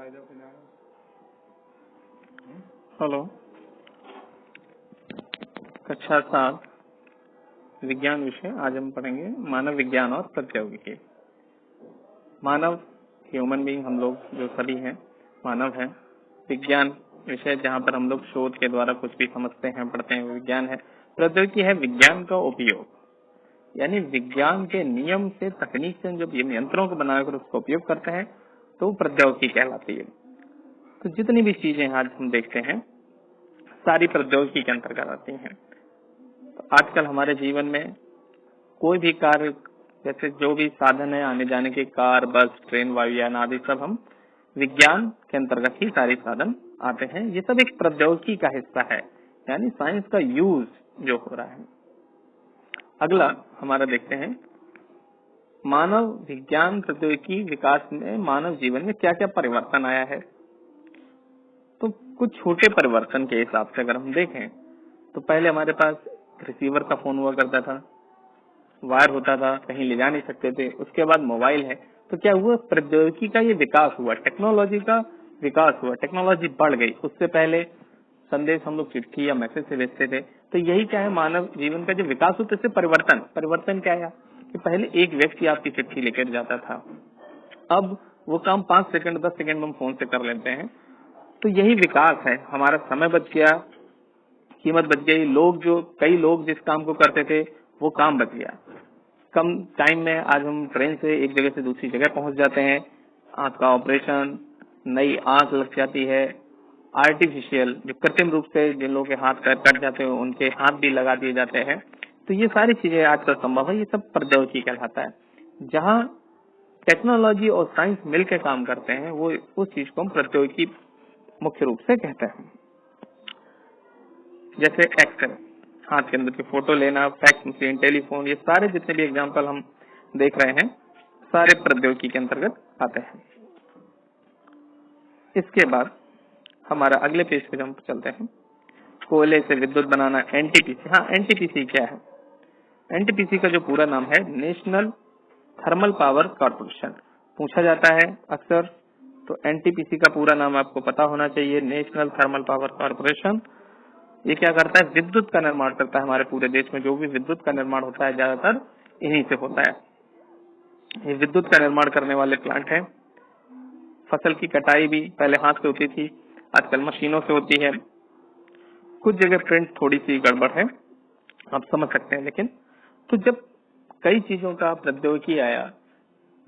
Hello. कक्षा 7 विज्ञान विषय। आज हम पढ़ेंगे मानव विज्ञान और प्रौद्योगिकी। मानव ह्यूमन बीइंग, हम लोग जो सभी हैं मानव हैं। विज्ञान विषय जहाँ पर हम लोग शोध के द्वारा कुछ भी समझते हैं, पढ़ते हैं, वो विज्ञान है। प्रौद्योगिकी है विज्ञान का उपयोग, यानी विज्ञान के नियम से, तकनीक से जब ये यंत्रों को बनाकर उसका उपयोग करते हैं तो प्रौद्योगिकी कहलाती है। तो जितनी भी चीजें आज हम देखते हैं सारी प्रौद्योगिकी के अंतर्गत आती हैं। तो आजकल हमारे जीवन में कोई भी कार्य, जैसे जो भी साधन है आने जाने के, कार, बस, ट्रेन, वायुयान आदि, सब हम विज्ञान के अंतर्गत ही सारे साधन आते हैं। ये सब एक प्रौद्योगिकी का हिस्सा है, यानी साइंस का यूज जो हो रहा है। अगला हमारा देखते हैं मानव विज्ञान प्रौद्योगिकी विकास में मानव जीवन में क्या क्या परिवर्तन आया है। तो कुछ छोटे परिवर्तन के हिसाब से अगर हम देखें तो पहले हमारे पास रिसीवर का फोन हुआ करता था, वायर होता था, कहीं ले जा नहीं सकते थे। उसके बाद मोबाइल है। तो क्या हुआ, प्रौद्योगिकी का ये विकास हुआ, टेक्नोलॉजी का विकास हुआ, टेक्नोलॉजी बढ़ गई। उससे पहले संदेश हम लोग चिट्ठी या मैसेज से भेजते थे। तो यही क्या है, मानव जीवन का जो विकास होता है, परिवर्तन क्या है कि पहले एक व्यक्ति आपकी चिट्ठी लेकर जाता था, अब वो काम 5 सेकंड 10 सेकंड में हम फोन से कर लेते हैं। तो यही विकास है। हमारा समय बच गया, कीमत बच गई। कई लोग जिस काम को करते थे वो काम बच गया। कम टाइम में आज हम ट्रेन से एक जगह से दूसरी जगह पहुंच जाते हैं। आंख का ऑपरेशन, नई आंख लग जाती है, आर्टिफिशियल जो कृत्रिम रूप से जिन लोगों के हाथ पैर कट जाते हैं उनके हाथ भी लगा दिए जाते हैं। तो ये सारी चीजें आजकल संभव है। ये सब प्रौद्योगिकी कहलाता है। जहाँ टेक्नोलॉजी और साइंस मिलकर काम करते हैं वो उस चीज को हम प्रौद्योगिकी मुख्य रूप से कहते हैं। जैसे एक्सरे, हाथ के अंदर की फोटो लेना, फैक्स मशीन, टेलीफोन, ये सारे जितने भी एग्जांपल हम देख रहे हैं सारे प्रौद्योगिकी के अंतर्गत आते हैं। इसके बाद हमारा अगले पेज पे हम चलते हैं। कोयले से विद्युत बनाना, एनटीपीसी। हाँ, एनटीपीसी क्या है? एनटीपीसी का जो पूरा नाम है नेशनल थर्मल पावर कॉर्पोरेशन। पूछा जाता है अक्सर, तो एनटीपीसी का पूरा नाम आपको पता होना चाहिए, नेशनल थर्मल पावर कॉर्पोरेशन। ये क्या करता है, विद्युत का निर्माण करता है। हमारे पूरे देश में जो भी विद्युत का निर्माण होता है ज्यादातर इन्हीं से होता है। ये विद्युत का निर्माण करने वाले प्लांट हैं। फसल की कटाई भी पहले हाथ से होती थी, आजकल मशीनों से होती है। कुछ जगह प्रिंट थोड़ी सी गड़बड़ है, आप समझ सकते हैं। लेकिन तो जब कई चीजों का प्रौद्योगिकी आया,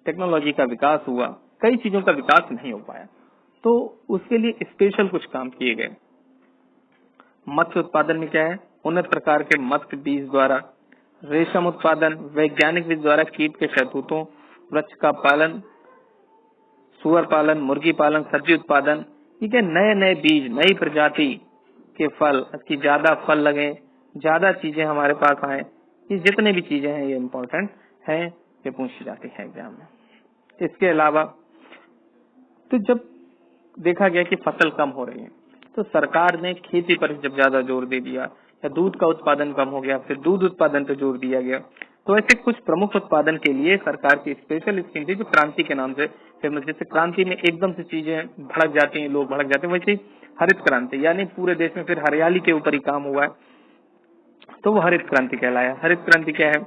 टेक्नोलॉजी का विकास हुआ, कई चीजों का विकास नहीं हो पाया, तो उसके लिए स्पेशल कुछ काम किए गए। मत्स्य उत्पादन में क्या है, उन्नत प्रकार के मत्स्य बीज द्वारा रेशम उत्पादन, वैज्ञानिक विधि द्वारा कीट के शहतूतों, वृक्ष का पालन, सुअर पालन, मुर्गी पालन, सब्जी उत्पादन। ठीक है, नए नए बीज, नई प्रजाति के फल की ज्यादा फल लगे, ज्यादा चीजें हमारे पास आए। ये जितने भी चीजें हैं ये इम्पोर्टेंट है, ये पूछी जाती है एग्जाम में। इसके अलावा तो जब देखा गया कि फसल कम हो रही है तो सरकार ने खेती पर जब ज्यादा जोर दे दिया, या दूध का उत्पादन कम हो गया, फिर दूध उत्पादन पर जोर दिया गया। तो ऐसे कुछ प्रमुख उत्पादन के लिए सरकार की स्पेशल स्कीम थी जो क्रांति के नाम से फेमस। जैसे क्रांति में एकदम से चीजें भड़क जाती हैं, लोग भड़क जाते हैं, वैसे ही हरित क्रांति, यानी पूरे देश में फिर हरियाली के ऊपर ही काम हुआ है, तो वो हरित क्रांति कहलाया। हरित क्रांति क्या है,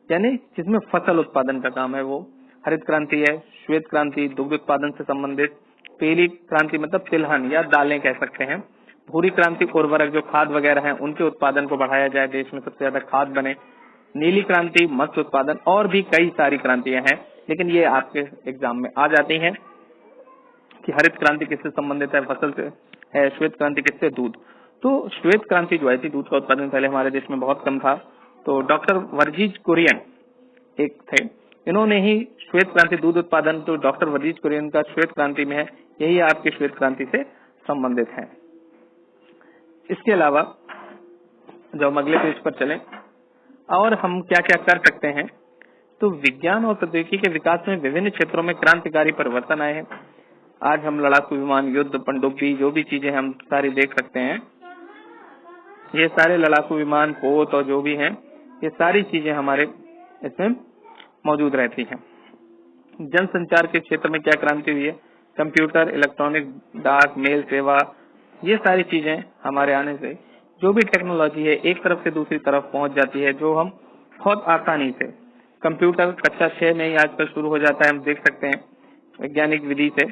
यानी जिसमें फसल उत्पादन का काम है वो हरित क्रांति है। श्वेत क्रांति दुग्ध उत्पादन से संबंधित। पीली क्रांति मतलब तिलहन या दालें कह सकते हैं। भूरी क्रांति उर्वरक, जो खाद वगैरह हैं उनके उत्पादन को बढ़ाया जाए, देश में सबसे ज्यादा खाद बने। नीली क्रांति मत्स्य उत्पादन, और भी कई सारी क्रांतियां हैं, लेकिन ये आपके एग्जाम में आ जाती हैं कि हरित क्रांति किससे संबंधित है, फसल से है। श्वेत क्रांति किससे, दूध। तो श्वेत क्रांति जो आई थी, दूध का उत्पादन पहले हमारे देश में बहुत कम था, तो डॉक्टर वर्गीज कुरियन एक थे, इन्होंने ही श्वेत क्रांति दूध उत्पादन, तो डॉक्टर वर्गीज कुरियन का श्वेत क्रांति में है, यही आपकी श्वेत क्रांति से संबंधित है। इसके अलावा जब हम अगले पेज पर चलें और हम क्या क्या कर सकते हैं, तो विज्ञान और प्रौद्योगिकी के विकास में विभिन्न क्षेत्रों में क्रांतिकारी परिवर्तन आए हैं। आज हम लड़ाकू विमान, युद्ध, पनडुब्बी, जो भी चीजें हम सारी देख सकते हैं, ये सारे लड़ाकू विमान, पोत और जो भी हैं, ये सारी चीजें हमारे इसमें मौजूद रहती हैं। जनसंचार के क्षेत्र में क्या क्रांति हुई है, कंप्यूटर, इलेक्ट्रॉनिक डाक, मेल सेवा, ये सारी चीजें हमारे आने से जो भी टेक्नोलॉजी है एक तरफ से दूसरी तरफ पहुंच जाती है, जो हम बहुत आसानी से कंप्यूटर कक्षा 6 में ही आजकल शुरू हो जाता है। हम देख सकते हैं वैज्ञानिक विधि से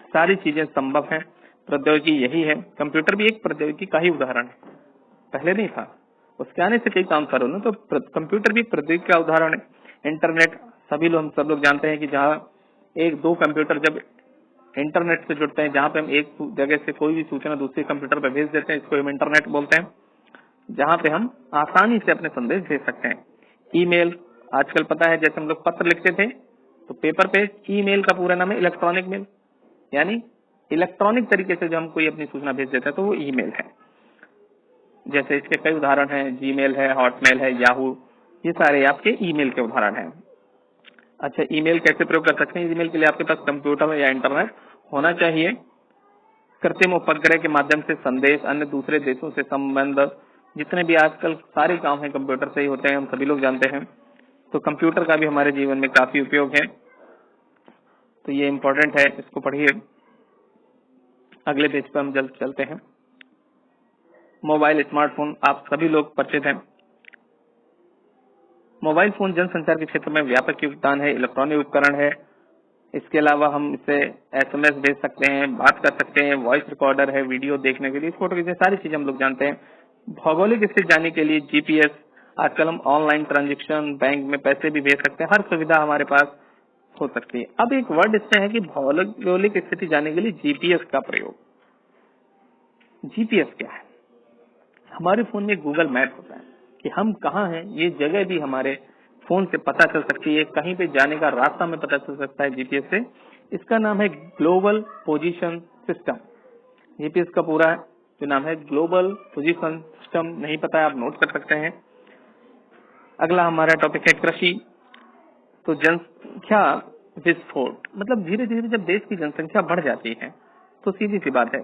सारी चीजें संभव है। प्रौद्योगिकी यही है। कंप्यूटर भी एक प्रौद्योगिकी का ही उदाहरण है, पहले नहीं था, उसके आने से कई काम करो ना, तो कंप्यूटर भी प्रौद्योगिकी का उदाहरण है। इंटरनेट हम सब लोग जानते हैं कि जहाँ एक दो कंप्यूटर जब इंटरनेट से जुड़ते हैं, जहाँ पे हम एक जगह से कोई भी सूचना दूसरे कंप्यूटर पे भेज देते हैं, इसको हम इंटरनेट बोलते हैं, जहाँ पे हम आसानी से अपने संदेश भेज सकते हैं। ईमेल, आजकल पता है जैसे हम लोग पत्र लिखते थे तो पेपर पे, ईमेल का पूरा नाम है इलेक्ट्रॉनिक मेल, यानी इलेक्ट्रॉनिक तरीके से जब हम कोई अपनी सूचना भेज देते हैं तो वो ईमेल है। जैसे इसके कई उदाहरण हैं, जीमेल है, हॉटमेल है, याहू, ये सारे आपके ईमेल के उदाहरण हैं। अच्छा, ईमेल कैसे प्रयोग कर सकते हैं? ईमेल के लिए आपके पास कंप्यूटर या इंटरनेट होना चाहिए। कृत्रिम उपग्रह के माध्यम से संदेश, अन्य दूसरे देशों से संबंध, जितने भी आजकल सारे काम है कंप्यूटर से ही होते हैं, हम सभी लोग जानते हैं। तो कंप्यूटर का भी हमारे जीवन में काफी उपयोग है, तो ये इम्पोर्टेंट है, इसको पढ़िए। अगले पेज पर हम जल्द चलते हैं। मोबाइल, स्मार्टफोन, आप सभी लोग परिचित हैं। मोबाइल फोन जनसंचार के क्षेत्र में व्यापक योगदान है, इलेक्ट्रॉनिक उपकरण है। इसके अलावा हम इसे एसएमएस भेज सकते हैं, बात कर सकते हैं, वॉइस रिकॉर्डर है, वीडियो देखने के लिए, फोटो खींचने, सारी चीजें हम लोग जानते हैं। भौगोलिक स्थिति जानने के लिए जीपीएस, आजकल हम ऑनलाइन ट्रांजेक्शन, बैंक में पैसे भी भेज सकते हैं, हर सुविधा हमारे पास हो सकती है। अब एक वर्ड इसमें है कि भौगोलिक स्थिति जानने के लिए जीपीएस का प्रयोग। जीपीएस क्या है? हमारे फोन में गूगल मैप होता है कि हम कहाँ हैं, ये जगह भी हमारे फोन से पता चल सकती है, कहीं पे जाने का रास्ता हमें पता चल सकता है जीपीएस से। इसका नाम है ग्लोबल पोजीशन सिस्टम। जीपीएस का पूरा जो नाम है ग्लोबल पोजीशन सिस्टम, नहीं पता है आप नोट कर सकते हैं। अगला हमारा टॉपिक है कृषि। तो जनसंख्या विस्फोट, मतलब धीरे धीरे जब देश की जनसंख्या बढ़ जाती है तो सीधी सी बात है,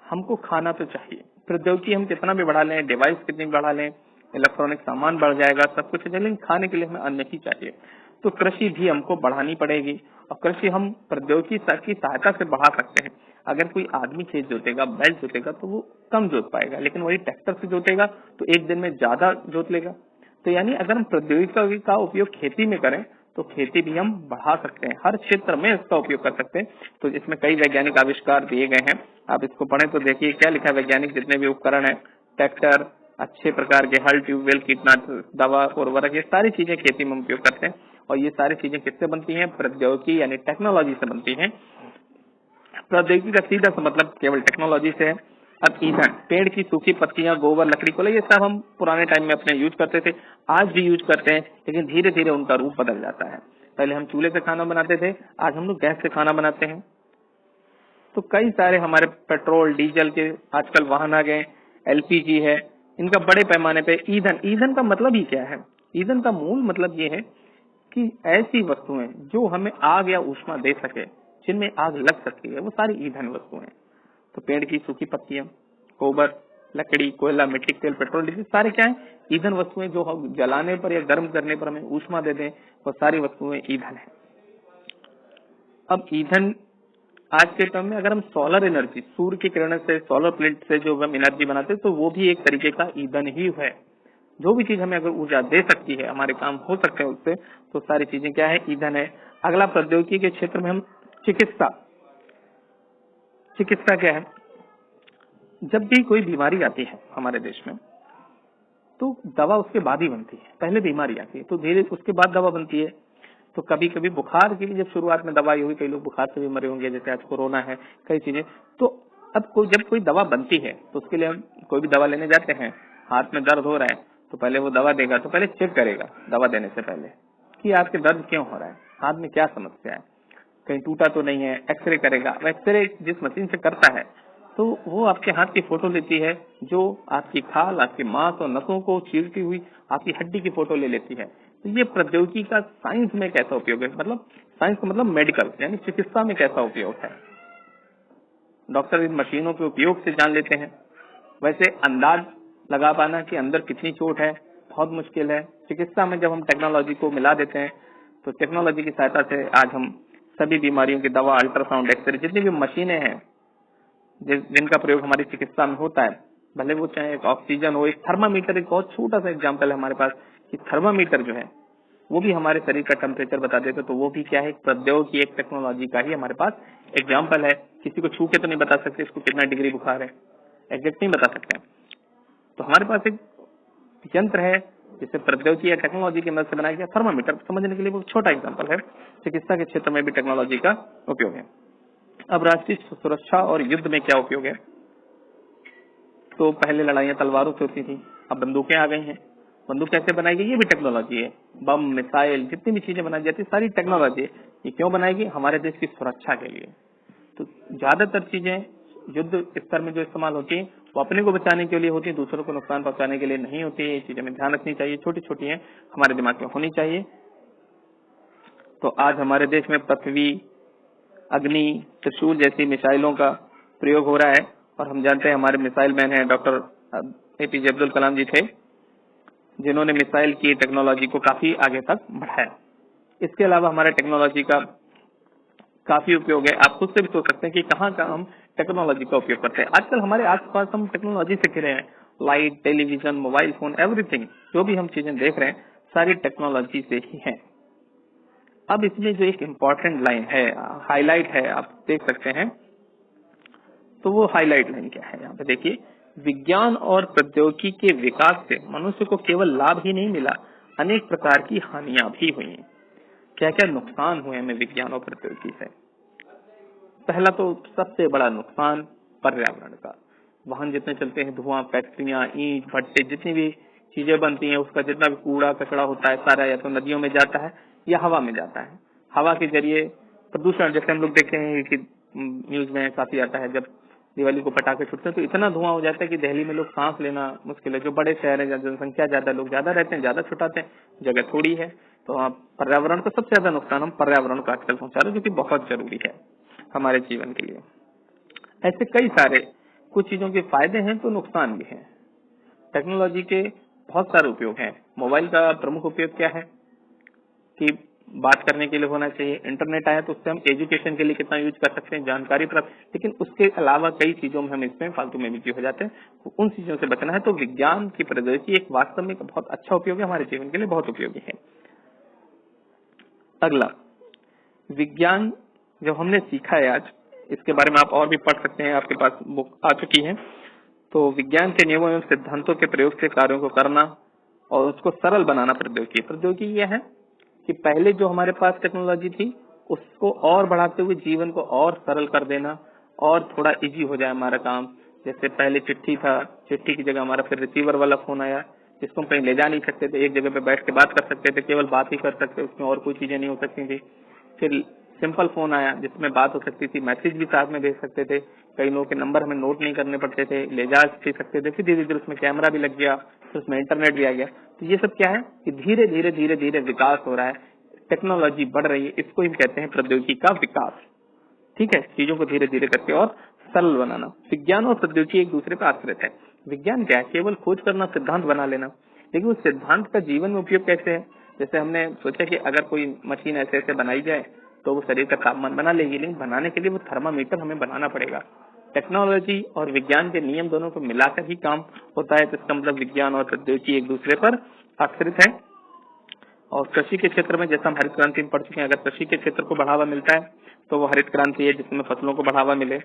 हमको खाना तो चाहिए। प्रौद्योगिकी हम कितना भी बढ़ा लें, डिवाइस कितनी भी बढ़ा लें, इलेक्ट्रॉनिक सामान बढ़ जाएगा, सब कुछ है, लेकिन खाने के लिए हमें अन्न ही चाहिए। तो कृषि भी हमको बढ़ानी पड़ेगी, और कृषि हम प्रौद्योगिकी की सहायता से बढ़ा सकते हैं। अगर कोई आदमी खेत जोतेगा, बैल जोतेगा, तो वो कम जोत पाएगा, लेकिन वही ट्रैक्टर से जोतेगा तो एक दिन में ज्यादा जोत लेगा। तो यानी अगर हम प्रौद्योगिकी का उपयोग खेती में करें तो खेती भी हम बढ़ा सकते हैं, हर क्षेत्र में इसका उपयोग कर सकते हैं। तो इसमें कई वैज्ञानिक आविष्कार दिए गए हैं, आप इसको पढ़ें तो देखिए क्या लिखा है। वैज्ञानिक जितने भी उपकरण है, ट्रैक्टर, अच्छे प्रकार के हल, ट्यूबवेल, कीटनाशक दवा, उर्वरक, ये सारी चीजें खेती में उपयोग करते हैं। और ये सारी चीजें किससे बनती हैं? प्रौद्योगिकी यानी टेक्नोलॉजी से बनती हैं। प्रौद्योगिकी का सीधा सा मतलब केवल टेक्नोलॉजी से है। अब ईंधन, पेड़ की सूखी पत्तियां, गोबर, लकड़ी, कोयला, ये सब हम पुराने टाइम में अपने यूज करते थे, आज भी यूज करते हैं, लेकिन धीरे धीरे उनका रूप बदल जाता है। पहले हम चूल्हे से खाना बनाते थे, आज हम लोग गैस से खाना बनाते हैं। तो कई सारे हमारे पेट्रोल, डीजल के आजकल वाहन आ गए, एलपीजी है, इनका बड़े पैमाने पे ईंधन। ईंधन का मतलब ही क्या है? ईंधन का मूल मतलब ये है कि ऐसी वस्तुएं जो हमें आग या ऊष्मा दे सके, जिनमें आग लग सकती है, वो सारी ईंधन वस्तुएं। तो पेड़ की सूखी पत्तियां, गोबर, लकड़ी, कोयला, मिट्टी, तेल, पेट्रोल, डीजल, सारे क्या है? ईंधन वस्तुएं, जो हम जलाने पर या गर्म करने पर हमें ऊष्मा दे दें, वो सारी वस्तुएं ईंधन है। अब ईंधन आज के टाइम में अगर हम सोलर एनर्जी, सूर्य की किरण से, सोलर प्लेट से जो हम एनर्जी बनाते हैं, तो वो भी एक तरीके का ईंधन ही है। जो भी चीज हमें अगर ऊर्जा दे सकती है, हमारे काम हो सकते हैं उससे, तो सारी चीजें क्या है? ईंधन है। अगला प्रौद्योगिकी के क्षेत्र में हम चिकित्सा। चिकित्सा क्या है? जब भी कोई बीमारी आती है हमारे देश में, तो दवा उसके बाद ही बनती है। पहले बीमारी आती है तो धीरे उसके बाद दवा बनती है। तो कभी कभी बुखार के लिए जब शुरुआत में दवाई हुई, कई लोग बुखार से भी मरे होंगे, जैसे आज कोरोना है, कई चीजें। तो अब जब कोई दवा बनती है तो उसके लिए हम कोई भी दवा लेने जाते हैं, हाथ में दर्द हो रहा है तो पहले वो दवा देगा, तो पहले चेक करेगा दवा देने से पहले कि आपके दर्द क्यों हो रहा है, हाथ में क्या समस्या है, कहीं टूटा तो नहीं है। एक्सरे करेगा, एक्सरे जिस मशीन से करता है तो वो आपके हाथ की फोटो लेती है, जो आपकी खाल, आपके मांस और नसों को चीरती हुई आपकी हड्डी की फोटो ले लेती है। तो ये प्रौद्योगिकी का साइंस में कैसा उपयोग है, मतलब साइंस का मतलब मेडिकल यानी चिकित्सा में कैसा उपयोग है। डॉक्टर इन मशीनों के उपयोग से जान लेते हैं। वैसे अंदाज लगा पाना कि अंदर कितनी चोट है बहुत मुश्किल है। चिकित्सा में जब हम टेक्नोलॉजी को मिला देते हैं तो टेक्नोलॉजी की सहायता से आज हम सभी बीमारियों की दवा, अल्ट्रासाउंड, एक्सरे, जितनी भी मशीनें हैं जिनका प्रयोग हमारी चिकित्सा में होता है, भले वो चाहे एक ऑक्सीजन हो, एक थर्मामीटर, एक बहुत छोटा सा एग्जाम्पल है हमारे पास कि थर्मामीटर जो है वो भी हमारे शरीर का टेम्परेचर बता देते, तो वो भी क्या है, एक प्रौद्योगिकी, एक टेक्नोलॉजी का ही हमारे पास एग्जाम्पल है। किसी को छू के तो नहीं बता सकते इसको कितना डिग्री बुखार है, एग्जैक्ट नहीं बता सकते। तो हमारे पास एक यंत्र है जिसे प्रौद्योगिकी या टेक्नोलॉजी की मदद से बनाया गया थर्मामीटर, समझने के लिए वो छोटा एग्जाम्पल है। चिकित्सा के क्षेत्र में भी टेक्नोलॉजी का उपयोग है। अब राष्ट्रीय सुरक्षा और युद्ध में क्या उपयोग है? तो पहले लड़ाइयां तलवारों से होती थी, अब बंदूकें आ गई हैं। बंदूक कैसे बनाई गई, ये भी टेक्नोलॉजी है। बम, मिसाइल, जितनी भी चीजें बनाई जाती है सारी टेक्नोलॉजी है। ये क्यों बनाएगी? हमारे देश की सुरक्षा के लिए। तो ज्यादातर चीजें युद्ध स्तर में जो इस्तेमाल होती है वो अपने को बचाने के लिए होती है, दूसरों को नुकसान पहुंचाने के लिए नहीं होती है। ये चीजें में ध्यान रखनी चाहिए, छोटी छोटी है, हमारे दिमाग में होनी चाहिए। तो आज हमारे देश में पृथ्वी, अग्नि, त्रिशूल जैसी मिसाइलों का प्रयोग हो रहा है और हम जानते हैं हमारे मिसाइल मैन है डॉक्टर APJ अब्दुल कलाम जी थे, जिन्होंने मिसाइल की टेक्नोलॉजी को काफी आगे तक बढ़ाया। इसके अलावा हमारे टेक्नोलॉजी का काफी उपयोग है। आप खुद से भी सोच सकते हैं कि कहाँ कहाँ हम टेक्नोलॉजी का उपयोग करते हैं। आजकल हमारे आसपास हम टेक्नोलॉजी से घिरे हैं। Light, television, mobile phone, everything, जो भी हम चीजें देख रहे हैं सारी टेक्नोलॉजी से ही है। अब इसमें जो एक इम्पोर्टेंट लाइन है, हाईलाइट है, आप देख सकते हैं, तो वो हाईलाइट लाइन क्या है? यहाँ पे देखिए, विज्ञान और प्रौद्योगिकी के विकास से मनुष्य को केवल लाभ ही नहीं मिला, अनेक प्रकार की हानियां भी हुई हैं। क्या क्या नुकसान हुए हमें विज्ञान और प्रौद्योगिकी से? पहला तो सबसे बड़ा नुकसान पर्यावरण का। वाहन जितने चलते हैं, धुआं, फैक्ट्रियां, ईंट भट्टे, जितनी भी चीजें बनती हैं, उसका जितना भी कूड़ा कचरा होता है सारा या तो नदियों में जाता है या हवा में जाता है। हवा के जरिए प्रदूषण, जैसे हम लोग देखे हैं कि न्यूज में काफी आता है, जब दिवाली को पटाखे छूटते हैं तो इतना धुआं हो जाता है कि दिल्ली में लोग सांस लेना मुश्किल है। जो बड़े शहर है जहाँ जनसंख्या ज्यादा, लोग ज्यादा रहते हैं, ज्यादा छुटाते हैं, जगह थोड़ी है, तो आप पर्यावरण को सबसे ज्यादा नुकसान हम पर्यावरण को आजकल पहुंचा रहे हैं, जो कि बहुत जरूरी है हमारे जीवन के लिए। ऐसे कई सारे कुछ चीजों के फायदे हैं तो नुकसान भी हैं। टेक्नोलॉजी के बहुत सारे उपयोग हैं। मोबाइल का प्रमुख उपयोग क्या है कि बात करने के लिए होना चाहिए। इंटरनेट आया तो उससे हम एजुकेशन के लिए कितना यूज कर सकते हैं, जानकारी प्राप्त, लेकिन उसके अलावा कई चीजों में हम इसमें फालतू में बिजी हो जाते हैं, तो उन चीजों से बचना है। तो विज्ञान की प्रौद्योगिकी एक वास्तव में बहुत अच्छा उपयोग है, हमारे जीवन के लिए बहुत उपयोगी है। अगला, विज्ञान जो हमने सीखा है आज, इसके बारे में आप और भी पढ़ सकते हैं, आपके पास बुक आ चुकी है। तो विज्ञान के नियमों एवं सिद्धांतों के प्रयोग से कार्यों को करना और उसको सरल बनाना प्रौद्योगिकी। प्रौद्योगिकी यह है कि पहले जो हमारे पास टेक्नोलॉजी थी उसको और बढ़ाते हुए जीवन को और सरल कर देना और थोड़ा इजी हो जाए हमारा काम। जैसे पहले चिट्ठी था, चिट्ठी की जगह हमारा फिर रिसीवर वाला फोन आया, जिसको हम कहीं ले जा नहीं सकते थे, एक जगह पे बैठ के बात कर सकते थे, केवल बात ही कर सकते, उसमें और कोई चीजें नहीं हो सकती थी। फिर सिंपल फोन आया जिसमें बात हो सकती थी, मैसेज भी साथ में भेज सकते थे, कई लोगों के नंबर हमें नोट नहीं करने पड़ते थे, ले जा सकते थे। फिर धीरे धीरे उसमें कैमरा भी लग गया, फिर उसमें इंटरनेट भी आ गया। तो ये सब क्या है कि धीरे धीरे धीरे धीरे विकास हो रहा है, टेक्नोलॉजी बढ़ रही है, इसको हम कहते हैं प्रौद्योगिकी का विकास। ठीक है, चीजों को धीरे धीरे करके और सरल बनाना। विज्ञान और प्रौद्योगिकी एक दूसरे पर आश्रित है। विज्ञान क्या है? केवल खोज करना, सिद्धांत बना लेना, लेकिन उस सिद्धांत का जीवन में उपयोग कैसे है? जैसे हमने सोचा कि अगर कोई मशीन ऐसे ऐसे बनाई जाए तो वो शरीर का तापमान बना लेगी, लेकिन बनाने के लिए वो थर्मामीटर हमें बनाना पड़ेगा। टेक्नोलॉजी और विज्ञान के नियम दोनों को मिलाकर ही काम होता है। तो इसका मतलब विज्ञान और प्रौद्योगिकी एक दूसरे पर आश्रित है। और कृषि के क्षेत्र में, जैसा हम हरित क्रांति में पढ़ चुके हैं, अगर कृषि के क्षेत्र को बढ़ावा मिलता है तो वो हरित क्रांति है जिसमें फसलों को बढ़ावा मिले।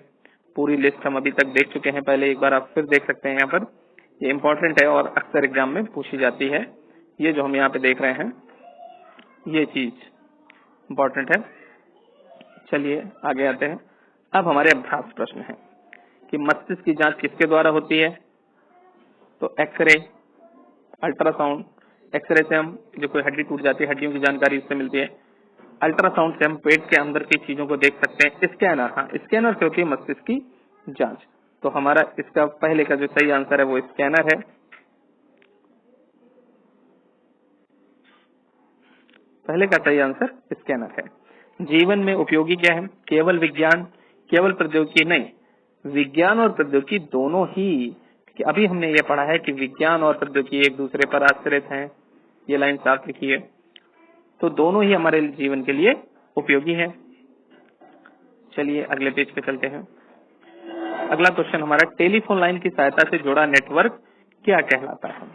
पूरी लिस्ट हम अभी तक देख चुके हैं पहले, एक बार आप फिर देख सकते हैं। यहाँ पर ये इंपॉर्टेंट है और अक्सर एग्जाम में पूछी जाती है। ये जो हम यहाँ पे देख रहे हैं ये चीज इंपॉर्टेंट है। चलिए आगे आते हैं। अब हमारे अभ्यास प्रश्न है कि मस्तिष्क की जांच किसके द्वारा होती है? तो एक्सरे, अल्ट्रासाउंड। एक्सरे से हम जो कोई हड्डी टूट जाती है, हड्डियों की जानकारी उससे मिलती है। अल्ट्रासाउंड से हम पेट के अंदर की चीजों को देख सकते हैं। स्कैनर, हाँ, स्कैनर से होती है मस्तिष्क की जांच। तो हमारा इसका पहले का जो सही आंसर है वो स्कैनर है। पहले का सही आंसर स्कैनर है। जीवन में उपयोगी क्या है? केवल विज्ञान, केवल प्रौद्योगिकी नहीं, विज्ञान और प्रौद्योगिकी दोनों ही। कि अभी हमने ये पढ़ा है कि विज्ञान और प्रौद्योगिकी एक दूसरे पर आश्रित हैं, ये लाइन साफ लिखी है। तो दोनों ही हमारे जीवन के लिए उपयोगी है। चलिए अगले पेज पे चलते हैं। अगला क्वेश्चन हमारा, टेलीफोन लाइन की सहायता से जुड़ा नेटवर्क क्या कहलाता है?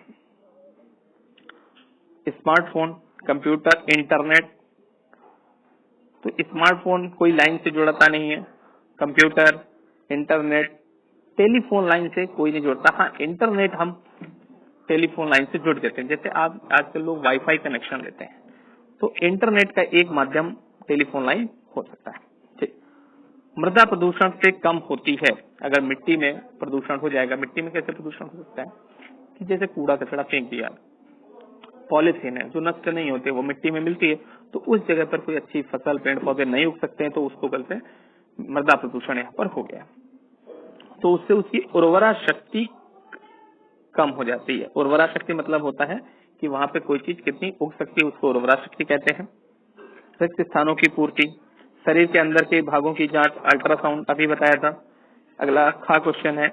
Smartphone, computer, internet. तो स्मार्टफोन कोई लाइन से जुड़ता नहीं है, कंप्यूटर, इंटरनेट, टेलीफोन लाइन से कोई नहीं जुड़ता। हाँ, इंटरनेट हम टेलीफोन लाइन से जुड़ देते हैं, जैसे आप आजकल लोग वाईफाई कनेक्शन लेते हैं, तो इंटरनेट का एक माध्यम टेलीफोन लाइन हो सकता है। ठीक। मृदा प्रदूषण से कम होती है अगर मिट्टी में प्रदूषण हो जाएगा। मिट्टी में कैसे प्रदूषण हो सकता है कि जैसे कूड़ा कचरा फेंक दिया, पॉलिथीन है जो नष्ट नहीं होते, वो मिट्टी में मिलती है, तो उस जगह पर कोई अच्छी फसल, पेड़ पौधे नहीं उग सकते हैं, तो उसको कहते हैं मृदा प्रदूषण यहाँ पर हो गया। तो उससे उसकी उर्वरा शक्ति कम हो जाती है। उर्वरा शक्ति मतलब होता है कि वहां पे कोई चीज कितनी उग सकती है, उसको उर्वरा शक्ति कहते हैं। रिक्त स्थानों की पूर्ति, शरीर के अंदर के भागों की जांच, अल्ट्रासाउंड अभी बताया था। अगला खा क्वेश्चन है,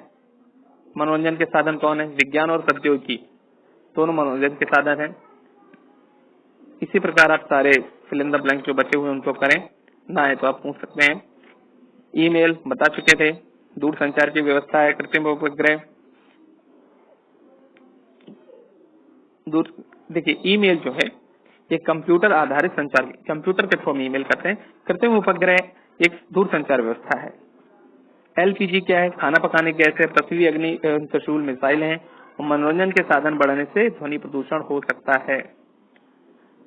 मनोरंजन के साधन कौन है? विज्ञान और प्रौद्योगिकी दोनों मनोरंजन के साधन है। इसी प्रकार आप सारे फिल इन द ब्लैंक जो बचे हुए उनको करें, ना है तो आप पूछ सकते हैं। ईमेल बता चुके थे, दूर संचार की व्यवस्था है, कृत्रिम उपग्रह। दूर देखिए, ईमेल जो है ये कंप्यूटर आधारित संचार, कंप्यूटर के थ्रू हम ईमेल करते हैं। कृत्रिम उपग्रह एक दूर संचार व्यवस्था है। एलपीजी क्या है? खाना पकाने गैस है। पृथ्वी अग्नि त्रिशूल मिसाइल है। और मनोरंजन के साधन बढ़ने से ध्वनि प्रदूषण हो सकता है।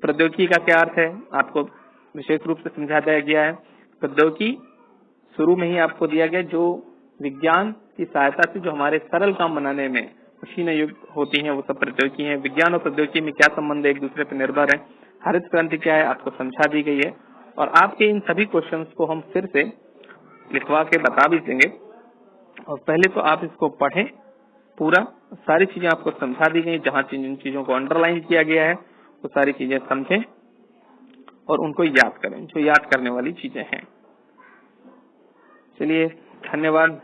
प्रौद्योगिकी का क्या अर्थ है? आपको विशेष रूप से समझा दिया गया है। प्रौद्योगिकी शुरू में ही आपको दिया गया, जो विज्ञान की सहायता से जो हमारे सरल काम बनाने में मशीनें युक्त होती हैं, वो सब प्रौद्योगिकी है। विज्ञान और प्रौद्योगिकी में क्या संबंध है, एक दूसरे पर निर्भर है। हरित क्रांति क्या है, आपको समझा दी गई है। और आपके इन सभी क्वेश्चंस को हम फिर से लिखवा के बता भी देंगे, और पहले तो आप इसको पढ़ें पूरा, सारी चीजें आपको समझा दी गई। जहां जिन चीजों को अंडरलाइन किया गया है वो सारी चीजें समझें और उनको याद करें, जो याद करने वाली चीजें हैं। चलिए, धन्यवाद।